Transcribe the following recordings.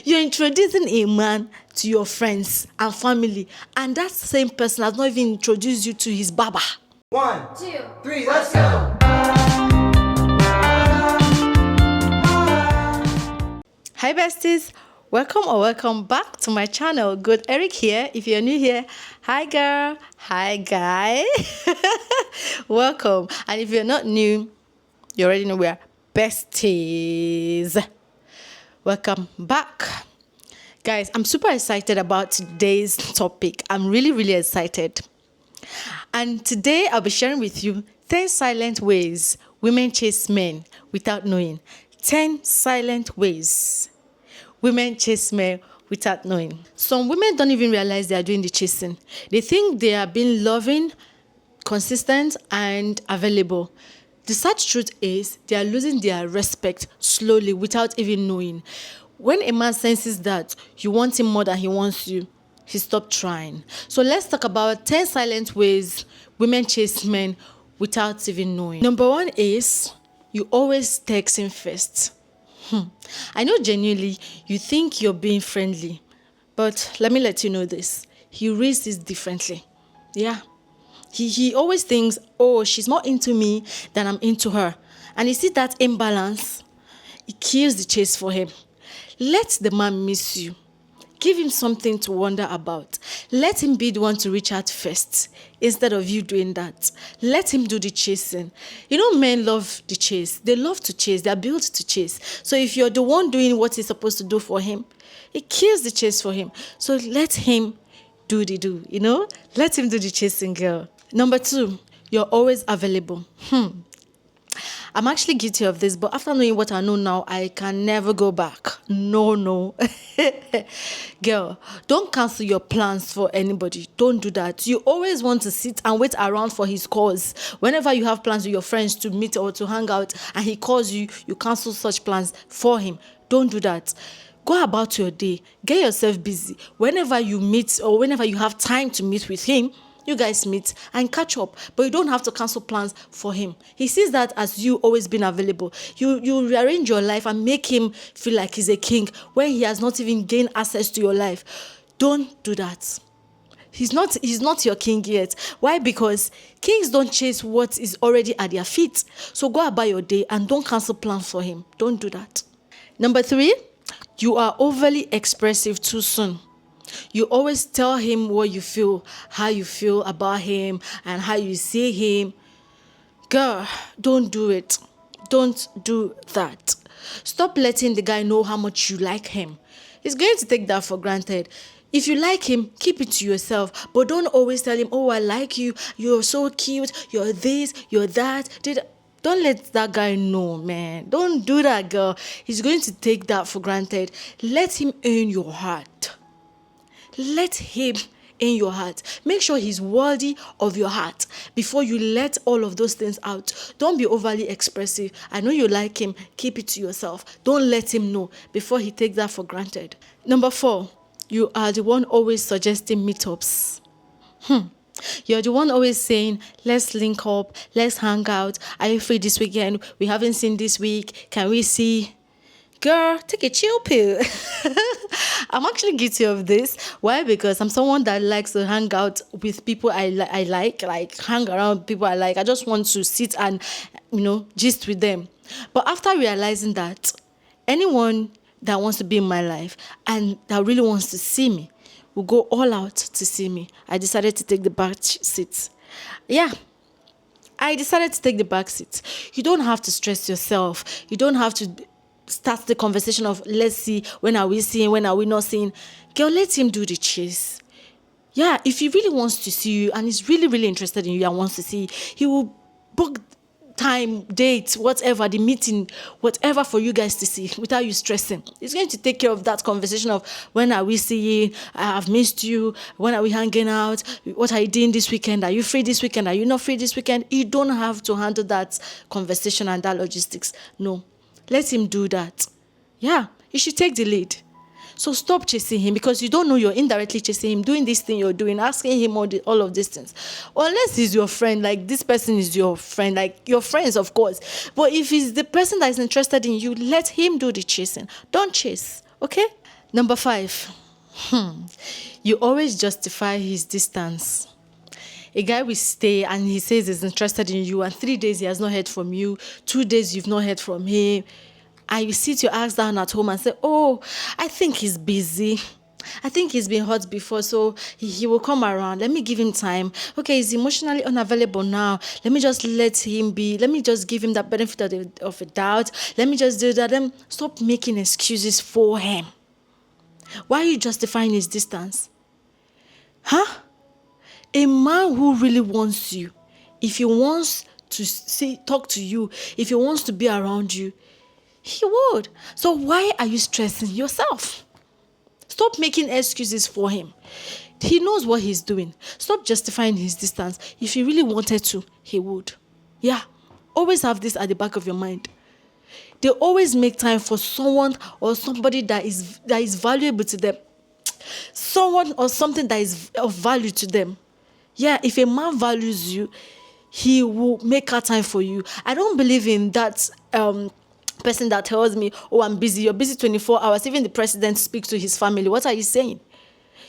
You're introducing a man to your friends and family, and that same person has not even introduced you to his baba. 1, 2, 3, let's go! Hi besties, welcome back to my channel. Goldsfashionhub here. If you're new here, hi girl, hi guy. Welcome. And if you're not new, you already know we're besties. Welcome back. Guys, I'm super excited about today's topic. I'm really excited. And today I'll be sharing with you 10 silent ways women chase men without knowing. 10 silent ways women chase men without knowing. Some women don't even realize they are doing the chasing. They think they are being loving, consistent, and available. The sad truth is they are losing their respect slowly without even knowing. When a man senses that you want him more than he wants you, he stopped trying. So let's talk about 10 silent ways women chase men without even knowing. Number 1 is you always text him first. I know genuinely you think you're being friendly, but let me let you know this. He reads this differently. Yeah. He always thinks, oh, she's more into me than I'm into her. And you see that imbalance? It kills the chase for him. Let the man miss you. Give him something to wonder about. Let him be the one to reach out first instead of you doing that. Let him do the chasing. You know, men love the chase. They love to chase. They're built to chase. So if you're the one doing what he's supposed to do for him, it kills the chase for him. So let him do the do, you know? Let him do the chasing, girl. Number 2, you're always available. I'm actually guilty of this, but after knowing what I know now, I can never go back. No. Girl, don't cancel your plans for anybody. Don't do that. You always want to sit and wait around for his calls. Whenever you have plans with your friends to meet or to hang out and he calls you, you cancel such plans for him. Don't do that. Go about your day. Get yourself busy. Whenever you meet or whenever you have time to meet with him, you guys meet and catch up, but you don't have to cancel plans for him. He sees that as you always been available. You rearrange your life and make him feel like he's a king when he has not even gained access to your life. Don't do that. He's not your king yet. Why? Because kings don't chase what is already at their feet. So go about your day and don't cancel plans for him. Don't do that. Number 3, you are overly expressive too soon. You always tell him what you feel, how you feel about him, and how you see him. Girl, don't do it. Don't do that. Stop letting the guy know how much you like him. He's going to take that for granted. If you like him, keep it to yourself. But don't always tell him, oh, I like you. You're so cute. You're this, you're that. Don't let that guy know, man. Don't do that, girl. He's going to take that for granted. Let him earn your heart. Let him in your heart. Make sure he's worthy of your heart before you let all of those things out. Don't be overly expressive. I know you like him. Keep it to yourself. Don't let him know before he takes that for granted. Number 4, you are the one always suggesting meetups. You're the one always saying, let's link up, let's hang out. Are you free this weekend? We haven't seen this week. Can we see? Girl, take a chill pill. I'm actually guilty of this. Why? Because I'm someone that likes to hang out with people I like hang around people I like. I just want to sit and, gist with them. But after realizing that anyone that wants to be in my life and that really wants to see me will go all out to see me, I decided to take the back seat. Yeah. I decided to take the back seat. You don't have to stress yourself. You don't have to start the conversation of let's see, when are we seeing, when are we not seeing. Girl, let him do the chase. Yeah, if he really wants to see you and he's really interested in you and wants to see you, he will book time, date, whatever, the meeting, whatever for you guys to see without you stressing. He's going to take care of that conversation of when are we seeing, I have missed you, when are we hanging out, what are you doing this weekend, are you free this weekend, are you not free this weekend. You don't have to handle that conversation and that logistics. No. Let him do that. Yeah, he should take the lead. So stop chasing him because you don't know you're indirectly chasing him, doing this thing you're doing, asking him all of these things. Unless he's your friend, like this person is your friend, like your friends, of course. But if he's the person that is interested in you, let him do the chasing. Don't chase, okay? Number 5, you always justify his distance. A guy will stay and he says he's interested in you, and 3 days he has not heard from you, 2 days you've not heard from him, and you sit your ass down at home and say, oh, I think he's busy. I think he's been hurt before, so he will come around. Let me give him time. Okay, he's emotionally unavailable now. Let me just let him be. Let me just give him that benefit of a doubt. Let me just do that. Then stop making excuses for him. Why are you justifying his distance? Huh? A man who really wants you, if he wants to talk to you, if he wants to be around you, he would. So why are you stressing yourself? Stop making excuses for him. He knows what he's doing. Stop justifying his distance. If he really wanted to, he would. Yeah. Always have this at the back of your mind. They always make time for someone or somebody that is valuable to them. Someone or something that is of value to them. Yeah, if a man values you, he will make out time for you. I don't believe in that person that tells me, oh, I'm busy. You're busy 24 hours. Even the president speaks to his family. What are you saying?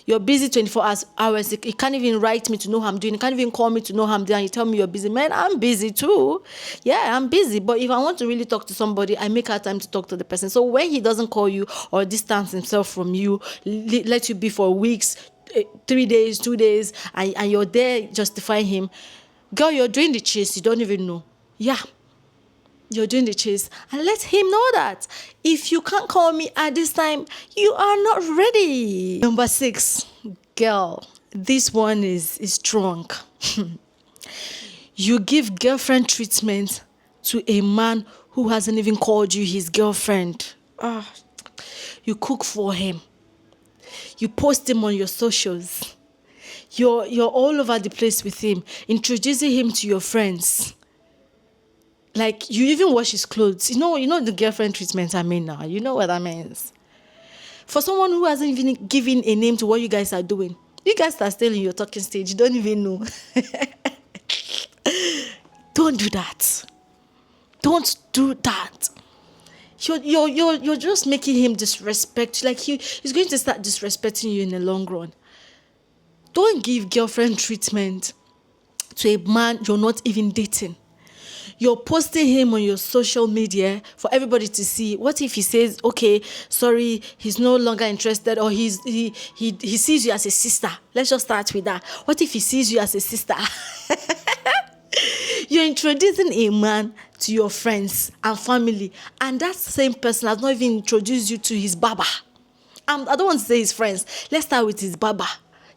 You're busy 24 hours. You can't even write me to know how I'm doing. You can't even call me to know how I'm doing. You tell me you're busy. Man, I'm busy too. Yeah, I'm busy. But if I want to really talk to somebody, I make out time to talk to the person. So when he doesn't call you or distance himself from you, let you be for weeks, 3 days, 2 days, and you're there justifying him, girl, you're doing the chase. You don't even know. Yeah. You're doing the chase, and let him know that if you can't call me at this time, you are not ready. Number 6, girl, this one is strong. You give girlfriend treatment to a man who hasn't even called you his girlfriend. You cook for him. You post him on your socials. You're all over the place with him, introducing him to your friends. Like, you even wash his clothes. You know the girlfriend treatment I mean now. You know what that means. For someone who hasn't even given a name to what you guys are doing, you guys are still in your talking stage. You don't even know. Don't do that. Don't do that. You're just making him disrespect. Like, he's going to start disrespecting you in the long run. Don't give girlfriend treatment to a man you're not even dating. You're posting him on your social media for everybody to see. What if he says, okay, sorry, he's no longer interested, or he sees you as a sister? Let's just start with that. What if he sees you as a sister? You're introducing a man to your friends and family, and that same person has not even introduced you to his baba. I don't want to say his friends. Let's start with his baba.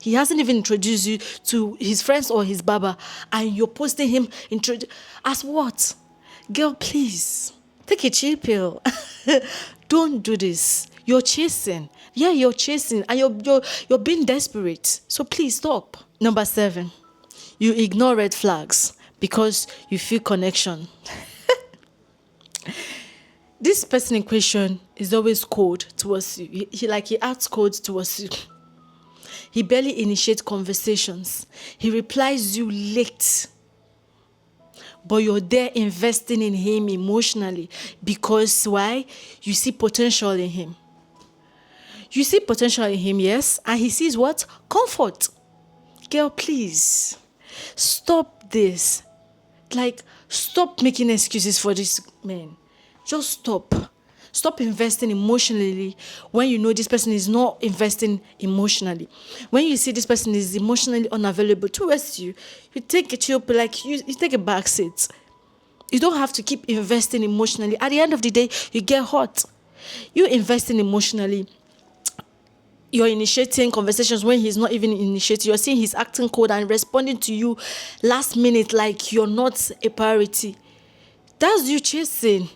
He hasn't even introduced you to his friends or his baba, and you're posting him as what? Girl, please, take a chill pill. Don't do this. You're chasing. Yeah, you're chasing, and you're being desperate. So please stop. Number 7, you ignore red flags because you feel connection. This person in question is always cold towards you. He acts cold towards you. He barely initiates conversations. He replies you late. But you're there investing in him emotionally because why? You see potential in him. You see potential in him, yes, and he sees what? Comfort. Girl, please, stop this. Like, stop making excuses for this man. Just stop. Stop investing emotionally when you know this person is not investing emotionally. When you see this person is emotionally unavailable towards you, you take a chill, like you take a back seat. You don't have to keep investing emotionally. At the end of the day, you get hurt. You investing emotionally. You're initiating conversations when he's not even initiating. You're seeing he's acting cold and responding to you last minute like you're not a priority. That's you chasing.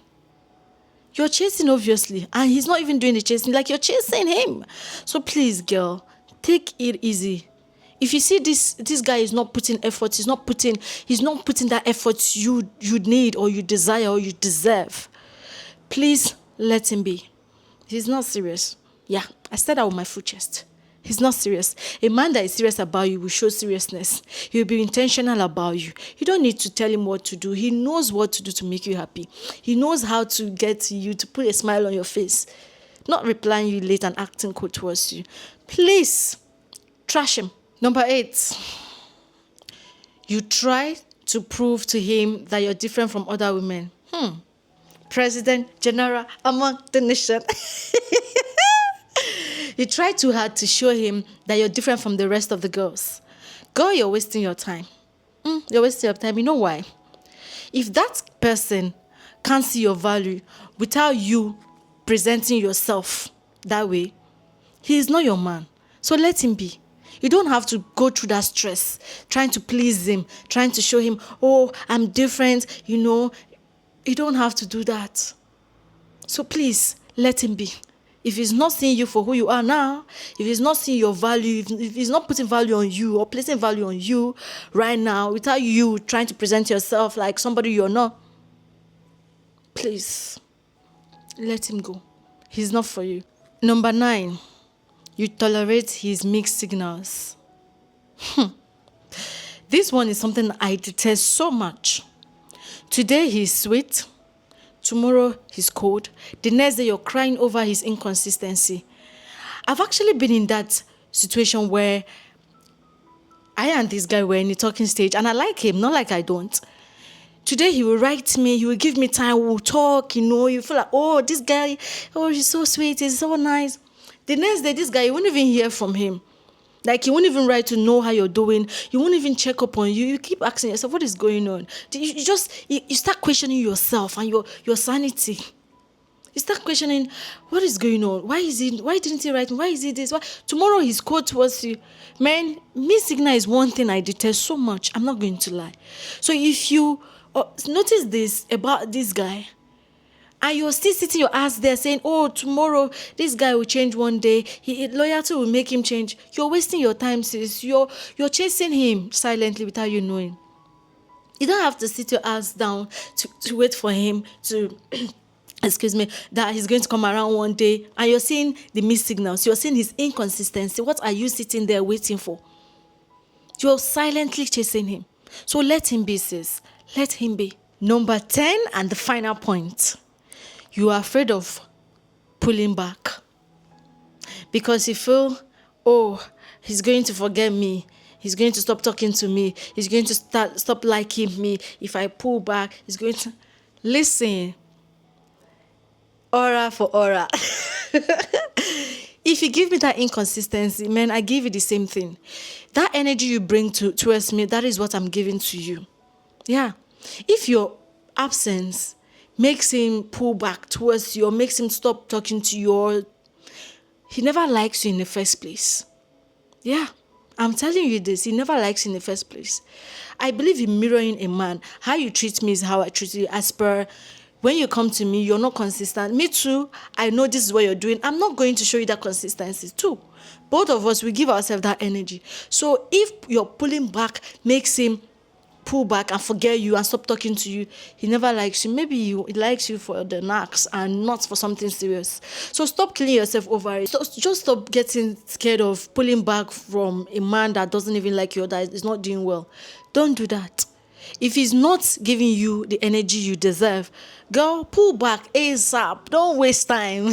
You're chasing, obviously, and he's not even doing the chasing. Like, you're chasing him. So please, girl, take it easy. If you see this guy is not putting effort, he's not putting that effort you need or you desire or you deserve, please let him be. He's not serious. Yeah, I said that with my full chest. He's not serious. A man that is serious about you will show seriousness. He will be intentional about you. You don't need to tell him what to do. He knows what to do to make you happy. He knows how to get you to put a smile on your face. not replying you late and acting cold towards you. Please, trash him. Number 8, you try to prove to him that you're different from other women. President, general, among the nation. You try too hard to show him that you're different from the rest of the girls. Girl, you're wasting your time. You're wasting your time. You know why? If that person can't see your value without you presenting yourself that way, he is not your man. So let him be. You don't have to go through that stress, trying to please him, trying to show him, oh, I'm different, you know. You don't have to do that. So please, let him be. If he's not seeing you for who you are now, if he's not seeing your value, if he's not putting value on you or placing value on you right now, without you trying to present yourself like somebody you're not, please, let him go. He's not for you. Number 9, you tolerate his mixed signals. This one is something I detest so much. Today he's sweet. Tomorrow he's cold. The next day you're crying over his inconsistency. I've actually been in that situation where I and this guy were in the talking stage and I like him, not like I don't. Today he will write me, he will give me time, we'll talk, you feel like, oh, this guy, oh, he's so sweet, he's so nice. The next day, this guy, you won't even hear from him. Like, he won't even write to know how you're doing. He won't even check up on you. You keep asking yourself, what is going on? You start questioning yourself and your sanity. You start questioning, what is going on? Why didn't he write me? Why is he this? Why? Tomorrow he's cold towards you. Man, mixed signal is one thing I detest so much. I'm not going to lie. So if you notice this about this guy, and you're still sitting your ass there saying, oh, tomorrow this guy will change one day. Loyalty will make him change. You're wasting your time, sis. You're chasing him silently without you knowing. You don't have to sit your ass down to wait for him to, that he's going to come around one day. And you're seeing the missed signals. You're seeing his inconsistency. What are you sitting there waiting for? You're silently chasing him. So let him be, sis. Let him be. Number 10 and the final point. You are afraid of pulling back because you feel, oh, he's going to forget me. He's going to stop talking to me. He's going to stop liking me. If I pull back, he's going to... Listen, aura for aura. If you give me that inconsistency, man, I give you the same thing. That energy you bring towards me, that is what I'm giving to you. Yeah. If your absence makes him pull back towards you or makes him stop talking to you, or he never likes you in the first place. Yeah, I'm telling you this. He never likes you in the first place. I believe in mirroring a man. How you treat me is how I treat you. As per when you come to me, you're not consistent. Me too, I know this is what you're doing. I'm not going to show you that consistency too. Both of us, we give ourselves that energy. So if you're pulling back makes him pull back and forget you and stop talking to you, he never likes you. Maybe he likes you for the knacks and not for something serious. So stop killing yourself over it. So just stop getting scared of pulling back from a man that doesn't even like you or that is not doing well. Don't do that. If he's not giving you the energy you deserve, girl, pull back ASAP. Don't waste time.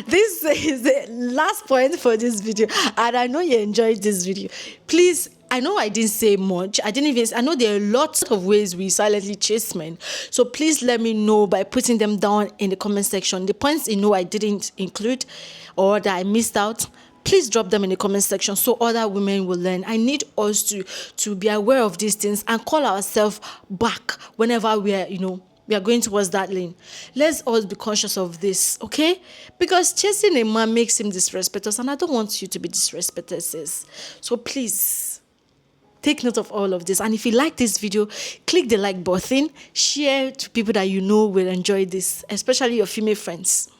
This is the last point for this video, and I know you enjoyed this video. Please, I know I didn't say much. I know there are lots of ways we silently chase men. So please let me know by putting them down in the comment section. The points I didn't include or that I missed out, please drop them in the comment section so other women will learn. I need us to be aware of these things and call ourselves back whenever we are going towards that lane. Let's all be conscious of this, okay? Because chasing a man makes him disrespect us, and I don't want you to be disrespected, sis. So please, take note of all of this. And if you like this video, click the like button, share to people that you know will enjoy this, especially your female friends.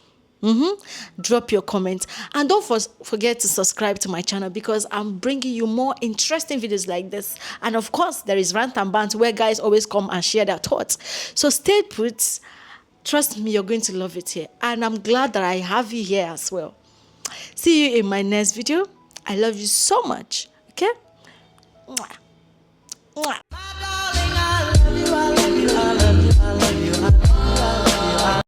Drop your comment, and don't forget to subscribe to my channel because I'm bringing you more interesting videos like this. And of course, there is rant and bant where guys always come and share their thoughts. So stay put. Trust me, you're going to love it here, and I'm glad that I have you here as well. See you in my next video. I love you so much. Okay. Mwah. Mwah.